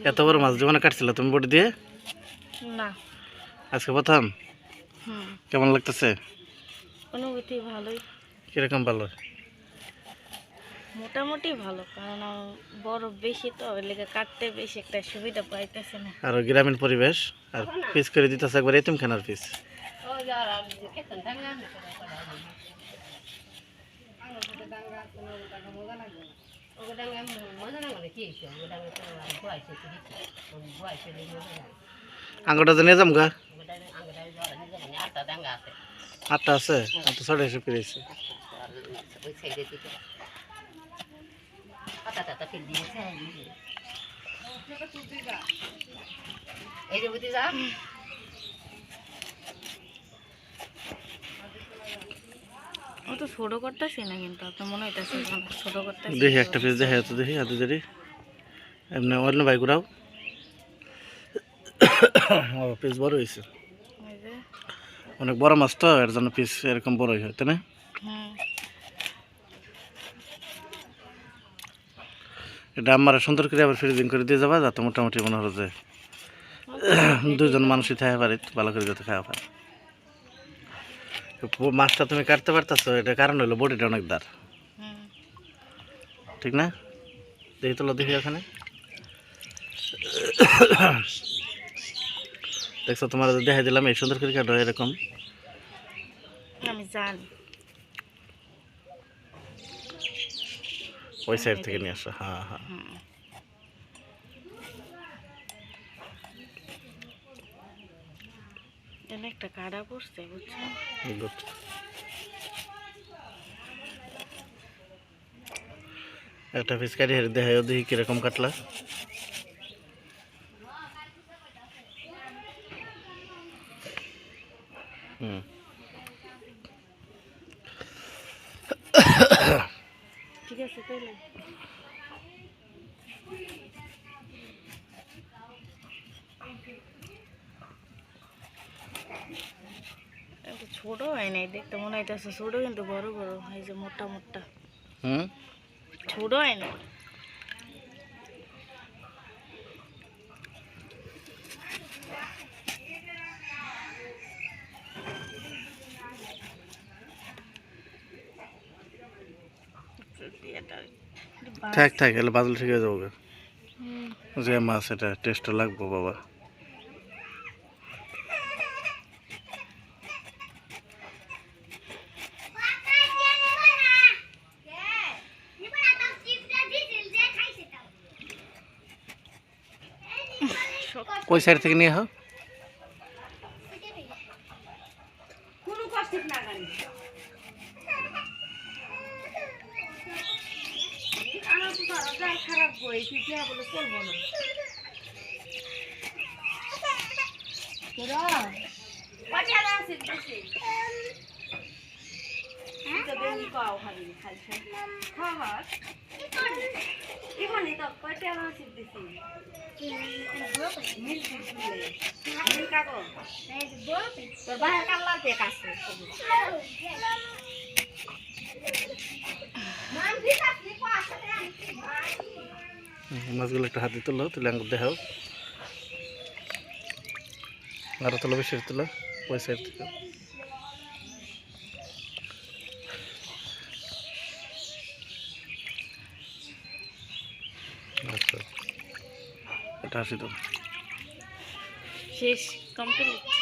এত বড় মাছ জীবনে কাটছিল তুমি বটি দিয়ে? না। আজকে প্রথম? কেমন লাগতেছে? অনুভূতি ভালোই। কিরকম ভালো? মোটামুটি ভালো, কারণ বড় বেশি তো ওই লেগে কাটতে বেশি একটা সুবিধা পাইতেছে না। আর গ্রামীণ পরিবেশ, আর পিস করে দিতেছে একবার এতিমখানার পিস। আঙ্গুরটা নিয়ে যাম গা। 8টা আছে, আর তো 6টা এসে পেরেছি। ও তো ছোট করতেছি না, কিন্তু আপনার মনে হইতেছে ছোট করতেছি। দেখি একটা পিস দেখে তো দেখি হাতে ধরি এমনি অন্য ভাই ঘুরাও। ও পিস বড় হয়েছে, অনেক বড় মাছ তো এর জন্য পিস এরকম বড় হয়, তাই না? এটা আমার সুন্দর করে আবার ফ্রিজিং করে দিয়ে যাবা, যাতে মোটামুটি মনে হলো যে 2জন মানুষই থাকা পারে, ভালো করে যাতে খাওয়া পারে। মাছটা তুমি কাটতে পারতেছো, এটা কারণ হলো বডিটা অনেক দার, ঠিক না? দেখি তোলো দেখি ওখানে দেখছো, তোমার দেখাই দিলাম এই সুন্দর করে কাটো এরকম। আমি জানি ওই সাইড থেকে নিয়ে আসো। হ্যাঁ হ্যাঁ, একটা কাটা পড়ছে, বুঝছেন? একটা পিস কাটি দেখাই দেখি কিরকম কাটলা। ঠিক আছে তাইলে। ছোট হয় নাই, দেখতে মনে হইতেছে ছোট, কিন্তু বড় বড় এই যে মোটা মোটা। ছোট হয় না। থাক থাক, এলে বাজলে ঠিক হয়ে যাবো যে মাছ, এটা টেস্ট লাগবো বাবা। কই সাইড থেকে নিয়ে হও? খারাপ বই বলে চলবো না। মাছগুলো একটা হাতে তুলো, তুলে আঙ্গুর দেখাও, আরো তোলো, বেশি তোলো ওই সাইড থেকে। আচ্ছা, এটা আসি তো শেষ কমপ্লিট।